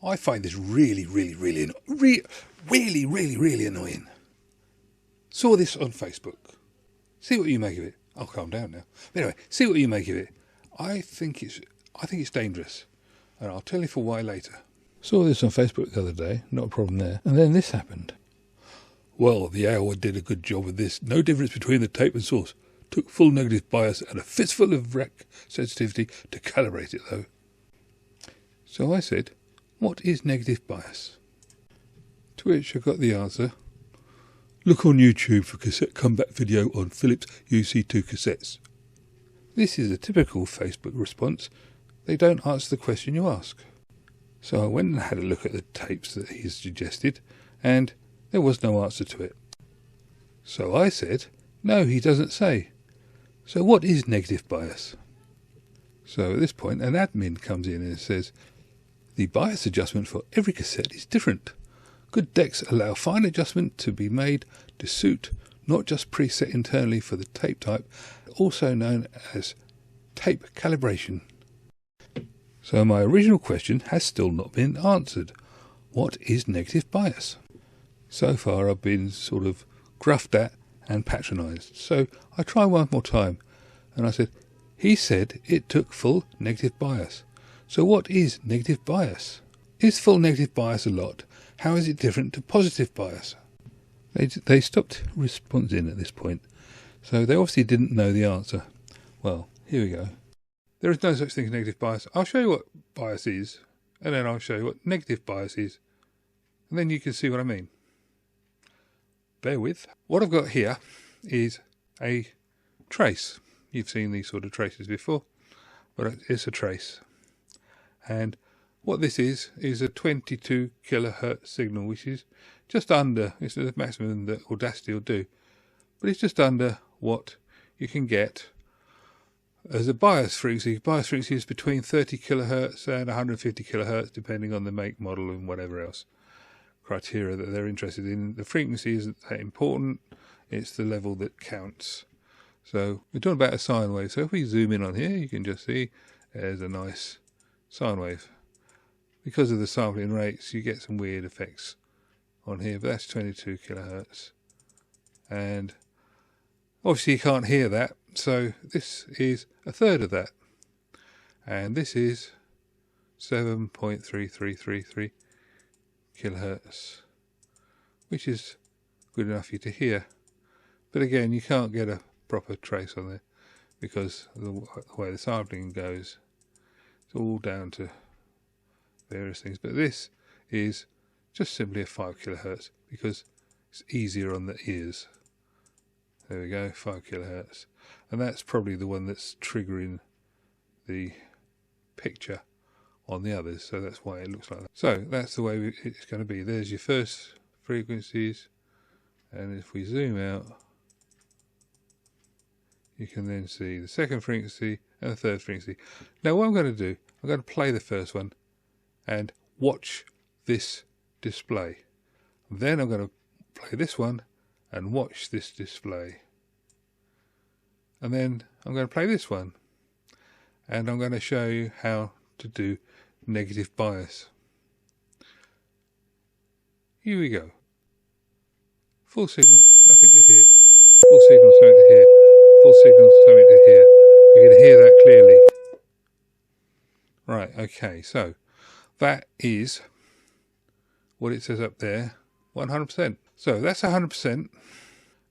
I find this really annoying. Saw this on Facebook. See what you make of it. I'll calm down now. But anyway, see what you make of it. I think it's dangerous, and I'll tell you for why later. Saw this on Facebook the other day. Not a problem there. And then this happened. Well, the hour did a good job of this. No difference between the tape and source. Took full negative bias and a fistful of rec sensitivity to calibrate it though. So I said, what is negative bias? To which I got the answer, look on YouTube for cassette comeback video on Philips UC2 cassettes. This is a typical Facebook response. They don't answer the question you ask. So I went and had a look at the tapes that he's suggested, and there was no answer to it. So I said, no, he doesn't say. So what is negative bias? So at this point, an admin comes in and says, the bias adjustment for every cassette is different. Good decks allow fine adjustment to be made to suit not just preset internally for the tape type, also known as tape calibration. So my original question has still not been answered. What is negative bias? So far I've been sort of gruffed at and patronised. So I try one more time, and I said, he said it took full negative bias. So what is negative bias? Is full negative bias a lot? How is it different to positive bias? They stopped responding at this point, so they obviously didn't know the answer. Well, here we go. There is no such thing as negative bias. I'll show you what bias is, and then I'll show you what negative bias is, and then you can see what I mean. Bear with. What I've got here is a trace. You've seen these sort of traces before, but it's a trace. And what this is a 22 kilohertz signal, which is just under, it's the maximum that Audacity will do, but it's just under what you can get as a bias frequency. Bias frequency is between 30 kilohertz and 150 kilohertz, depending on the make, model, and whatever else criteria that they're interested in. The frequency isn't that important, it's the level that counts. So we're talking about a sine wave. So if we zoom in on here, you can just see there's a nice sine wave. Because of the sampling rates, you get some weird effects on here, but that's 22 kilohertz. And obviously you can't hear that, so this is a third of that. And this is 7.3333 kilohertz, which is good enough for you to hear. But again, you can't get a proper trace on there because of the way the sampling goes. It's all down to various things, but this is just simply a 5 kilohertz because it's easier on the ears. There we go, 5 kilohertz, and that's probably the one that's triggering the picture on the others, so that's why it looks like that. So that's the way it's going to be. There's your first frequencies, and if we zoom out, you can then see the second frequency and the third frequency. Now what I'm going to do, I'm going to play the first one and watch this display. Then I'm going to play this one and watch this display. And then I'm going to play this one and I'm going to show you how to do negative bias. Here we go. Full signal, nothing to hear. Full signal, something to hear. Full signal, something to hear. You can hear that clearly. Right, okay, so that is what it says up there, 100%. So that's 100%, and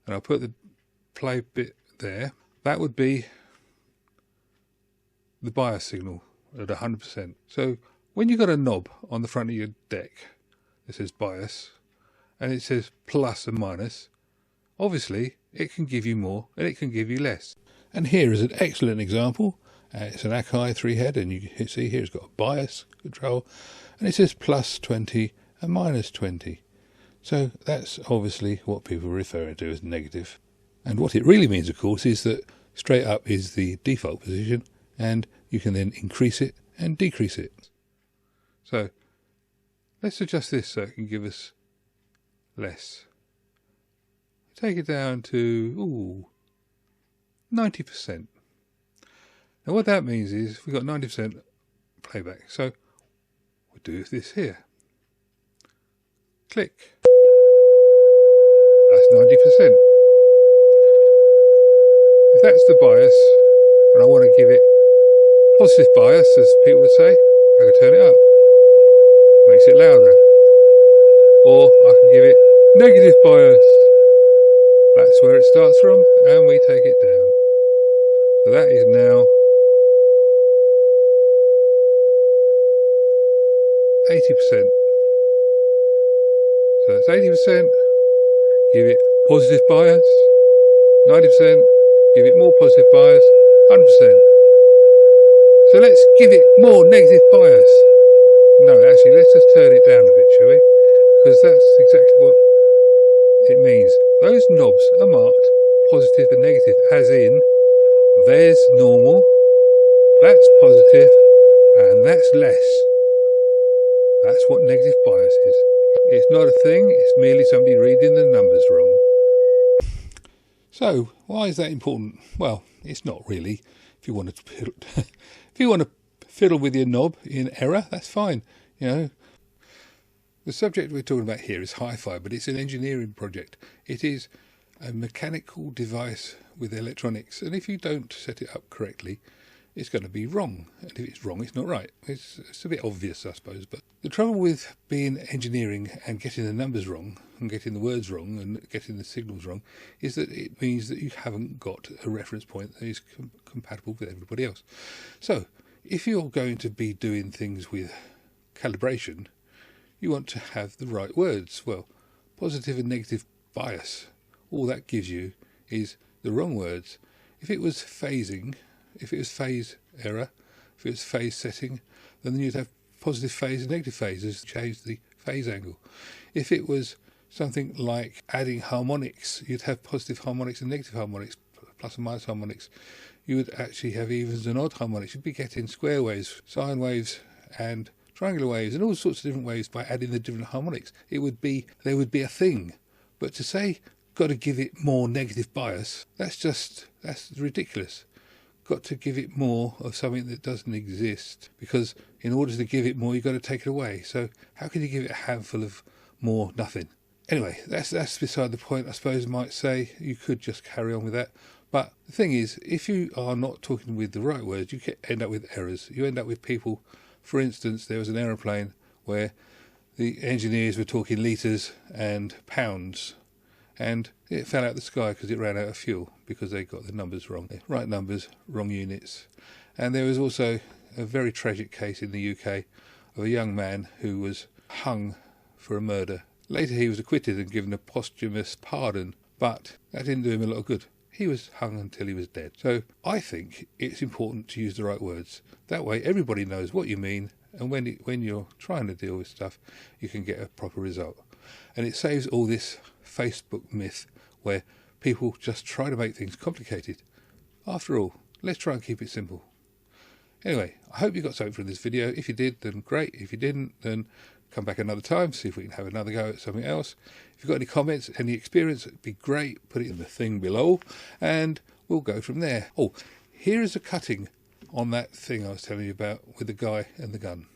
I'll put the play bit there. That would be the bias signal at 100%. So when you've got a knob on the front of your deck that says bias, and it says plus and minus, obviously it can give you more and it can give you less. And here is an excellent example. It's an Akai 3-head, and you can see here it's got a bias control, and it says plus 20 and minus 20. So that's obviously what people refer to as negative. And what it really means, of course, is that straight up is the default position, and you can then increase it and decrease it. So let's adjust this so it can give us less. Take it down to 90%. Now what that means is we've got 90% playback. So we're could do this here. Click. That's 90%. If that's the bias, and I want to give it positive bias, as people would say, I can turn it up. Makes it louder. Or I can give it negative bias. That's where it starts from, and we take it down. So that is now 80%. So that's 80%. Give it positive bias. 90%. Give it more positive bias. 100%. So let's give it more negative bias. No, actually, let's just turn it down a bit, shall we? Because that's exactly what it means. Those knobs are marked positive and negative, as in, there's normal, that's positive, and that's less. That's what negative bias is. It's not a thing, it's merely somebody reading the numbers wrong. So, why is that important? Well, it's not really. If you want to fiddle with your knob in error, that's fine. You know, the subject we're talking about here is hi-fi, but it's an engineering project. It is a mechanical device with electronics, and if you don't set it up correctly, it's going to be wrong. And if it's wrong, it's not right. It's a bit obvious, I suppose. But the trouble with being engineering and getting the numbers wrong, and getting the words wrong, and getting the signals wrong, is that it means that you haven't got a reference point that is compatible with everybody else. So, if you're going to be doing things with calibration, you want to have the right words. Well, positive and negative bias, all that gives you is the wrong words. If it was phasing, if it was phase error, if it was phase setting, then you'd have positive phase and negative phases, change the phase angle. If it was something like adding harmonics, you'd have positive harmonics and negative harmonics, plus and minus harmonics. You would actually have evens and odd harmonics. You'd be getting square waves, sine waves, and triangular waves, and all sorts of different waves by adding the different harmonics. There would be a thing. But to say, got to give it more negative bias, that's ridiculous. Got to give it more of something that doesn't exist, because in order to give it more, you've got to take it away. So how can you give it a handful of more nothing? Anyway, that's beside the point. I suppose I might say you could just carry on with that. But the thing is, if you are not talking with the right words, you can end up with errors. You end up with people, for instance, there was an aeroplane where the engineers were talking litres and pounds, and it fell out of the sky because it ran out of fuel, because they got the numbers wrong. Right numbers, wrong units. And there was also a very tragic case in the UK of a young man who was hung for a murder. Later he was acquitted and given a posthumous pardon, but that didn't do him a lot of good. He was hung until he was dead. So I think it's important to use the right words. That way everybody knows what you mean, and when you're trying to deal with stuff, you can get a proper result. And it saves all this Facebook myth where people just try to make things complicated. After all, let's try and keep it simple. Anyway, I hope you got something from this video. If you did, then great. If you didn't, then come back another time, see if we can have another go at something else. If you've got any comments, any experience, it'd be great. Put it in the thing below, and we'll go from there. Oh, here is a cutting on that thing I was telling you about with the guy and the gun.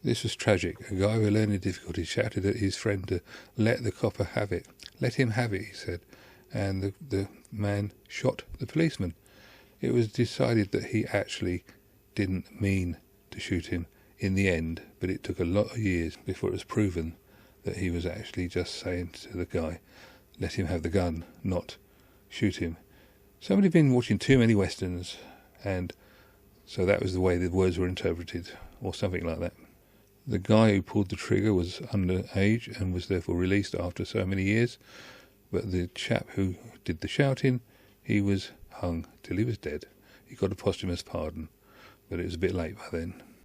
This was tragic. A guy with learning difficulties shouted at his friend to let the copper have it. Let him have it, he said. And the man shot the policeman. It was decided that he actually didn't mean to shoot him in the end, but it took a lot of years before it was proven that he was actually just saying to the guy, let him have the gun, not shoot him. Somebody had been watching too many westerns, and so that was the way the words were interpreted, or something like that. The guy who pulled the trigger was underage and was therefore released after so many years, but the chap who did the shouting, he was hung till he was dead. He got a posthumous pardon, but it was a bit late by then.